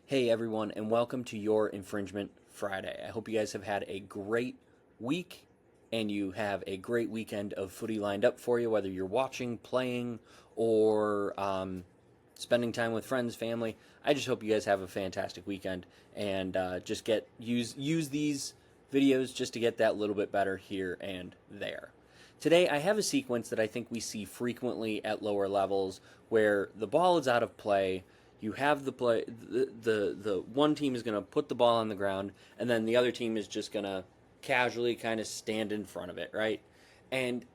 Hey everyone, and welcome to your Infringement Friday. I hope you guys have had a great week and you have a great weekend of footy lined up for you, whether you're watching, playing, or spending time with friends, family. I just hope you guys have a fantastic weekend and just use these videos just to get that little bit better here and there. Today I have a sequence that I think we see frequently at lower levels where the ball is out of play. You have the one team is going to put the ball on the ground, and then the other team is just going to casually kind of stand in front of it, right? And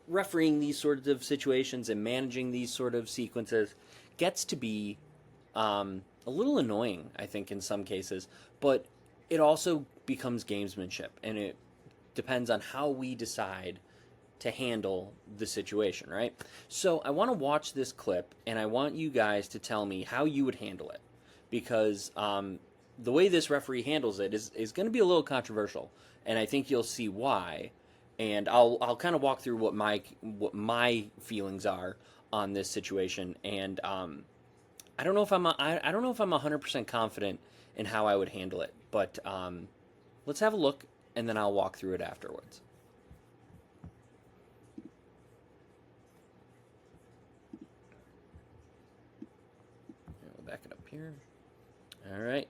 refereeing these sorts of situations and managing these sort of sequences gets to be a little annoying, I think, in some cases, but it also becomes gamesmanship, and it depends on how we decide to handle the situation, right? So I want to watch this clip, and I want you guys to tell me how you would handle it, because the way this referee handles it is going to be a little controversial, and I think you'll see why. And I'll kind of walk through what my feelings are on this situation, and I don't know if I don't know if I'm 100% confident in how I would handle it, but let's have a look, and then I'll walk through it afterwards. Back it up here. All right.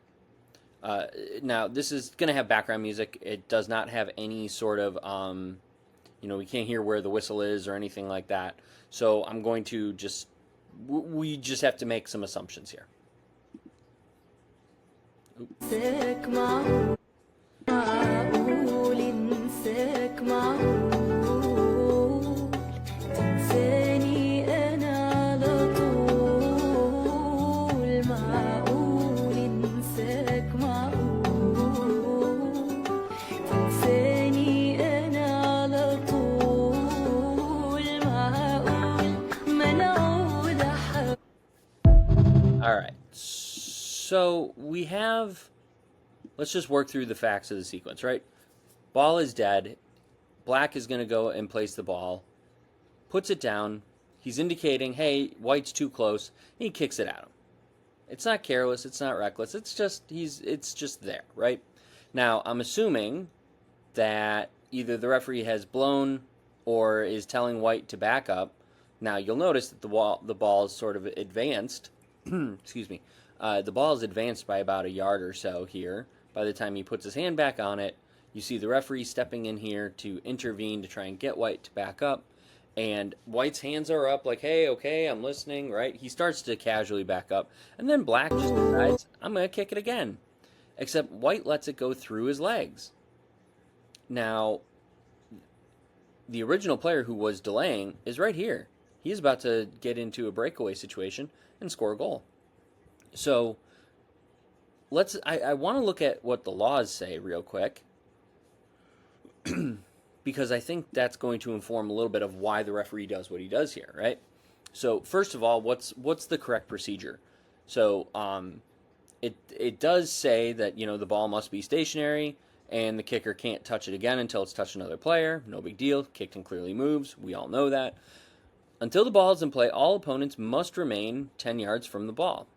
Now, this is going to have background music. It does not have any sort of, we can't hear where the whistle is or anything like that. So I'm going to we just have to make some assumptions here. All right, so we have, let's just work through the facts of the sequence, right? Ball is dead. Black is going to go and place the ball, puts it down. He's indicating, hey, white's too close, and he kicks it at him. It's not careless, it's not reckless, it's just there, right? Now, I'm assuming that either the referee has blown or is telling white to back up. Now, you'll notice that the ball is sort of advanced. Excuse me. The ball is advanced by about a yard or so here. By the time he puts his hand back on it, you see the referee stepping in here to intervene to try and get white to back up. And white's hands are up like, hey, okay, I'm listening, right? He starts to casually back up. And then black just decides, I'm going to kick it again. Except white lets it go through his legs. Now, the original player who was delaying is right here. He's about to get into a breakaway situation and score a goal. So I want to look at what the laws say real quick, because I think that's going to inform a little bit of why the referee does what he does here, right? So first of all, what's the correct procedure? So it does say that the ball must be stationary and the kicker can't touch it again until it's touched another player. No big deal. Kicked and clearly moves. We all know that. Until the ball is in play, all opponents must remain 10 yards from the ball.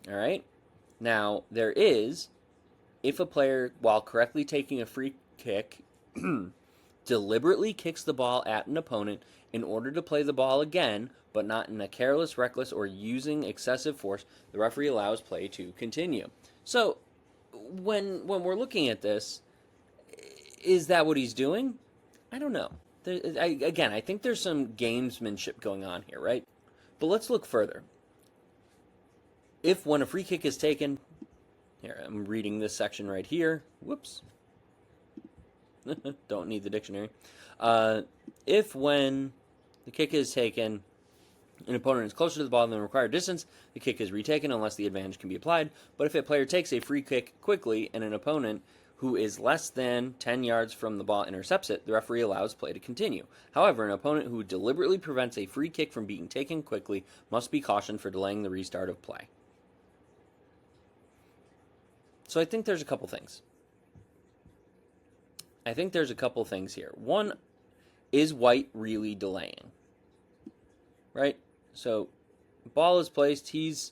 All right? Now, there is, if a player, while correctly taking a free kick, deliberately kicks the ball at an opponent in order to play the ball again, but not in a careless, reckless, or using excessive force, the referee allows play to continue. So, when we're looking at this, is that what he's doing? I don't know. I think there's some gamesmanship going on here, right? But let's look further. If when a free kick is taken, here, I'm reading this section right here. Whoops. Don't need the dictionary. If when the kick is taken, an opponent is closer to the ball than the required distance, the kick is retaken unless the advantage can be applied. But if a player takes a free kick quickly and an opponent who is less than 10 yards from the ball intercepts it, the referee allows play to continue. However, an opponent who deliberately prevents a free kick from being taken quickly must be cautioned for delaying the restart of play. So I think there's a couple things. Here. One, is white really delaying? Right? So, ball is placed, he's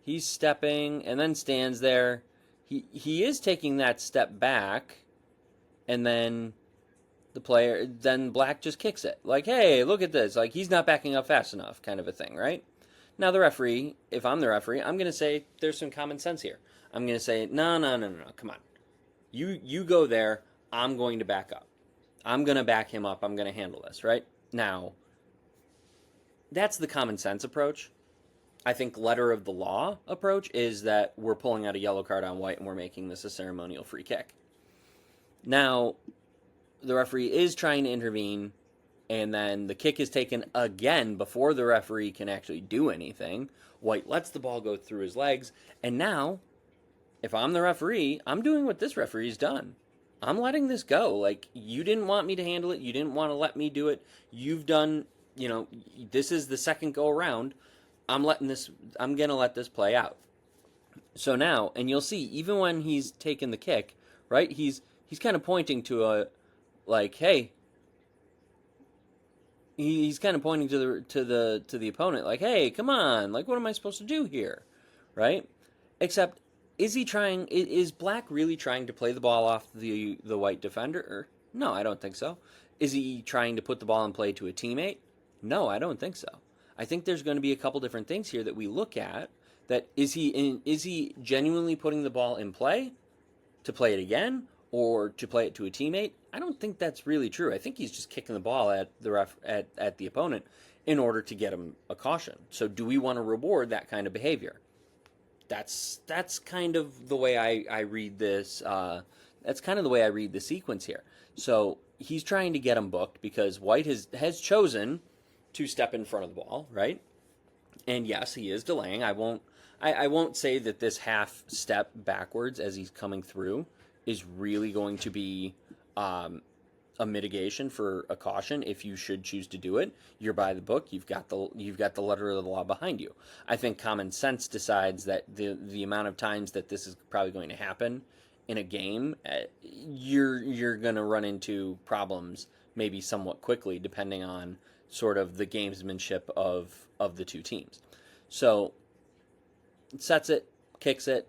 He's stepping and then stands there. He is taking that step back, and then Black just kicks it. Like, hey, look at this. Like, he's not backing up fast enough, kind of a thing, right? Now, the referee, if I'm the referee, I'm going to say there's some common sense here. I'm going to say, no, come on. You go there. I'm going to back up. I'm going to back him up. I'm going to handle this, right? Now, that's the common sense approach. I think letter of the law approach is that we're pulling out a yellow card on White and we're making this a ceremonial free kick. Now, the referee is trying to intervene, and then the kick is taken again before the referee can actually do anything. White lets the ball go through his legs, and now, if I'm the referee, I'm doing what this referee's done. I'm letting this go. Like, you didn't want me to handle it. You didn't want to let me do it. You've done, this is the second go around. I'm going to let this play out. So now, and you'll see, even when he's taken the kick, right, he's kind of pointing to hey, he's kind of pointing to the opponent, like, hey, come on, like, what am I supposed to do here, right? Except, is Black really trying to play the ball off the White defender? No, I don't think so. Is he trying to put the ball in play to a teammate? No, I don't think so. I think there's going to be a couple different things here that we look at. That is he genuinely putting the ball in play to play it again, or to play it to a teammate? I don't think that's really true. I think he's just kicking the ball at the opponent in order to get him a caution. So do we want to reward that kind of behavior? That's kind of the way I read this. That's kind of the way I read the sequence here. So he's trying to get him booked because White has chosen to step in front of the ball, right? And yes, he is delaying. I won't say that this half step backwards as he's coming through is really going to be a mitigation for a caution. If you should choose to do it, you're by the book. You've got the letter of the law behind you. I think common sense decides that the amount of times that this is probably going to happen in a game, you're going to run into problems maybe somewhat quickly, depending on sort of the gamesmanship of the two teams. So sets it, kicks it,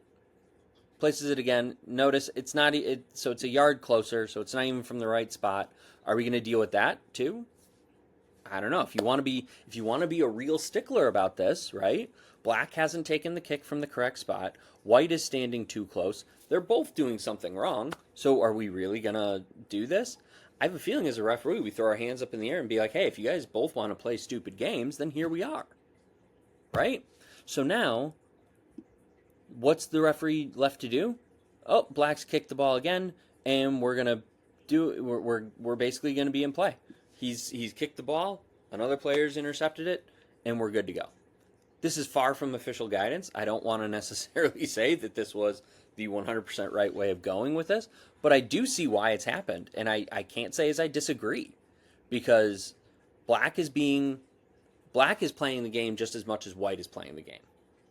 places it again. Notice it's not so it's a yard closer, so it's not even from the right spot. Are we going to deal with that too? I don't know. If you want to be a real stickler about this, right? Black hasn't taken the kick from the correct spot. White is standing too close. They're both doing something wrong. So are we really going to do this? I have a feeling as a referee, we throw our hands up in the air and be like, hey, if you guys both want to play stupid games, then here we are. Right? So now, what's the referee left to do? Oh, Black's kicked the ball again, and we're basically going to be in play. He's kicked the ball, another player's intercepted it, and we're good to go. This is far from official guidance. I don't want to necessarily say that this was the 100% right way of going with this, but I do see why it's happened, and I can't say as I disagree, because Black is playing the game just as much as White is playing the game,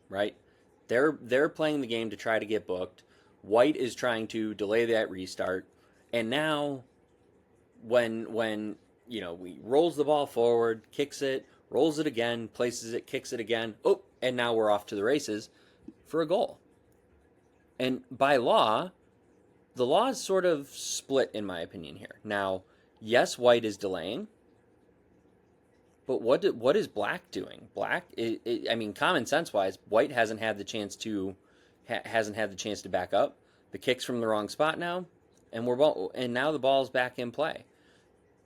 right? They're playing the game to try to get booked. White is trying to delay that restart, and now when he rolls the ball forward, kicks it, rolls it again, places it, kicks it again, and now we're off to the races for a goal. And by law, the law is sort of split, in my opinion, here. Now, yes, White is delaying, but what is Black doing? Black, common sense wise, White hasn't had the chance to back up. The kick's from the wrong spot now, and now the ball's back in play.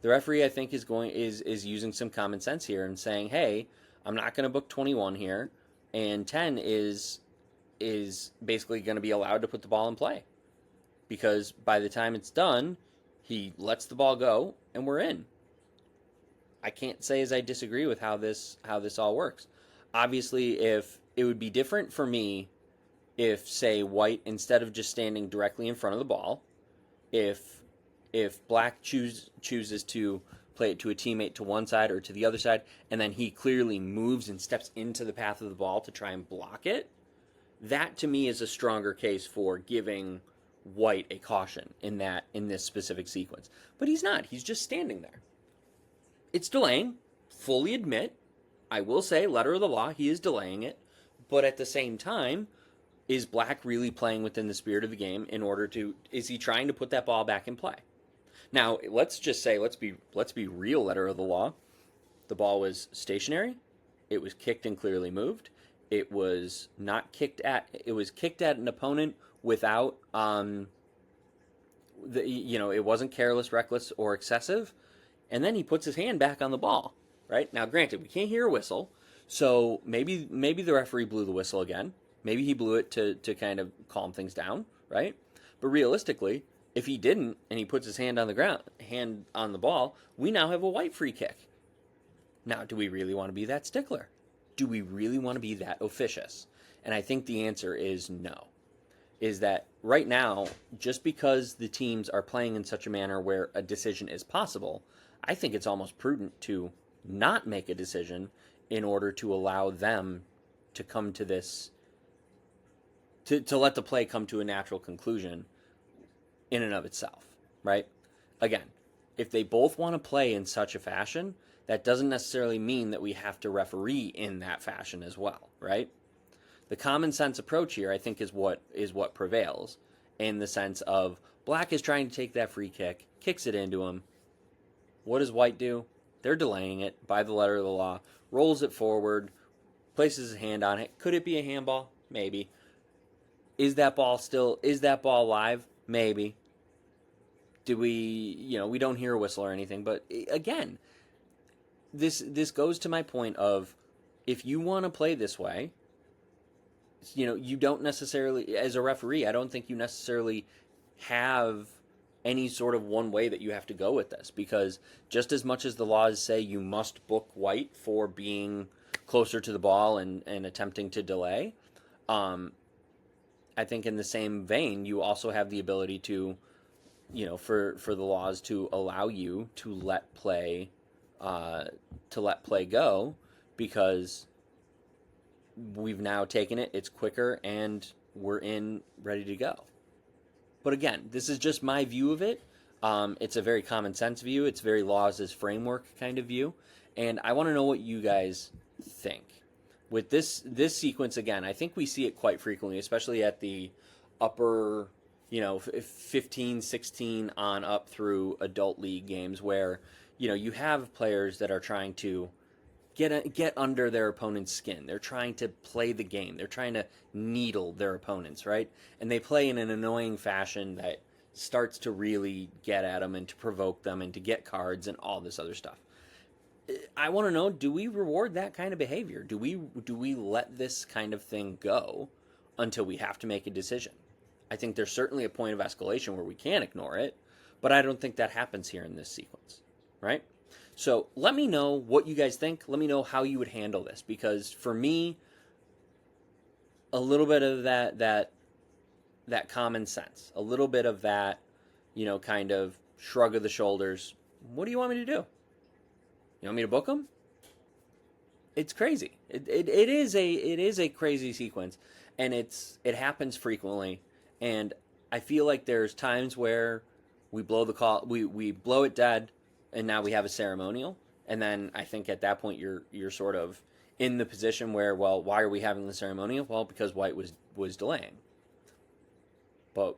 The referee, I think, is using some common sense here and saying, hey, I'm not going to book 21 here, and 10 is basically going to be allowed to put the ball in play, because by the time it's done, he lets the ball go and we're in. I can't say as I disagree with how this all works. Obviously, if it would be different for me if, say, White, instead of just standing directly in front of the ball, if Black chooses to play it to a teammate to one side or to the other side, and then he clearly moves and steps into the path of the ball to try and block it, that to me is a stronger case for giving White a caution in this specific sequence. But he's not. He's just standing there. It's delaying. Fully admit. I will say, letter of the law, he is delaying it. But at the same time, is Black really playing within the spirit of the game in order to, is he trying to put that ball back in play? Now, let's just say, let's be real, letter of the law. The ball was stationary. It was kicked and clearly moved. It was not kicked at. It was kicked at an opponent without, it wasn't careless, reckless, or excessive. And then he puts his hand back on the ball. Right now, granted, we can't hear a whistle, so maybe the referee blew the whistle again. Maybe he blew it to kind of calm things down, right? But realistically, if he didn't and he puts his hand on the ground, hand on the ball, we now have a white free kick. Now, do we really want to be that stickler? Do we really want to be that officious? And I think the answer is no. Is that right now, just because the teams are playing in such a manner where a decision is possible, I think it's almost prudent to not make a decision in order to allow them to come to this, to let the play come to a natural conclusion in and of itself, right? Again, if they both want to play in such a fashion, that doesn't necessarily mean that we have to referee in that fashion as well, right? The common sense approach here, I think, is what prevails, in the sense of Black is trying to take that free kick, kicks it into him. What does White do? They're delaying it by the letter of the law, rolls it forward, places his hand on it. Could it be a handball? Maybe. Is that ball live? Maybe. Do we don't hear a whistle or anything, but again, this goes to my point of, if you want to play this way, you don't necessarily, as a referee, I don't think you necessarily have any sort of one way that you have to go with this, because just as much as the laws say you must book White for being closer to the ball and attempting to delay, I think in the same vein, you also have the ability to, for the laws to allow you to let play go, because we've now taken it, it's quicker, and we're ready to go. But again, this is just my view of it. It's a very common sense view. It's very laws as framework kind of view. And I want to know what you guys think. With this sequence, again, I think we see it quite frequently, especially at the upper, 15, 16 on up through adult league games, where, you have players that are trying to get under their opponent's skin. They're trying to play the game. They're trying to needle their opponents, right? And they play in an annoying fashion that starts to really get at them and to provoke them and to get cards and all this other stuff. I want to know, do we reward that kind of behavior? Do we let this kind of thing go until we have to make a decision? I think there's certainly a point of escalation where we can't ignore it, but I don't think that happens here in this sequence, right? So let me know what you guys think. Let me know how you would handle this, because for me, a little bit of that common sense, a little bit of that, kind of shrug of the shoulders. What do you want me to do? You want me to book them? It's crazy. It is a crazy sequence, and it happens frequently. And I feel like there's times where we blow the call, we blow it dead, and now we have a ceremonial. And then I think at that point you're sort of in the position where, well, why are we having the ceremonial? Well, because White was delaying. But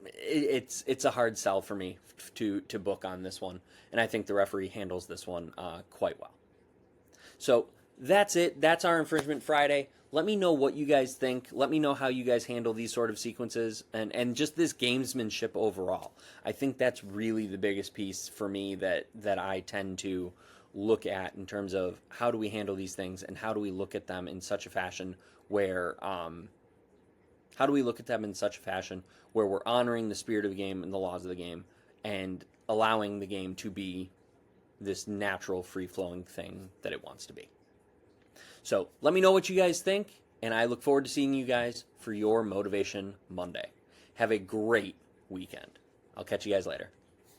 it's a hard sell for me to book on this one, and I think the referee handles this one quite well. So that's it. That's our Infringement Friday. Let me know what you guys think. Let me know how you guys handle these sort of sequences and just this gamesmanship overall. I think that's really the biggest piece for me that I tend to look at in terms of how do we handle these things, and how do we look at them in such a fashion where we're honoring the spirit of the game and the laws of the game, and allowing the game to be this natural, free-flowing thing that it wants to be. So let me know what you guys think, and I look forward to seeing you guys for your Motivation Monday. Have a great weekend. I'll catch you guys later.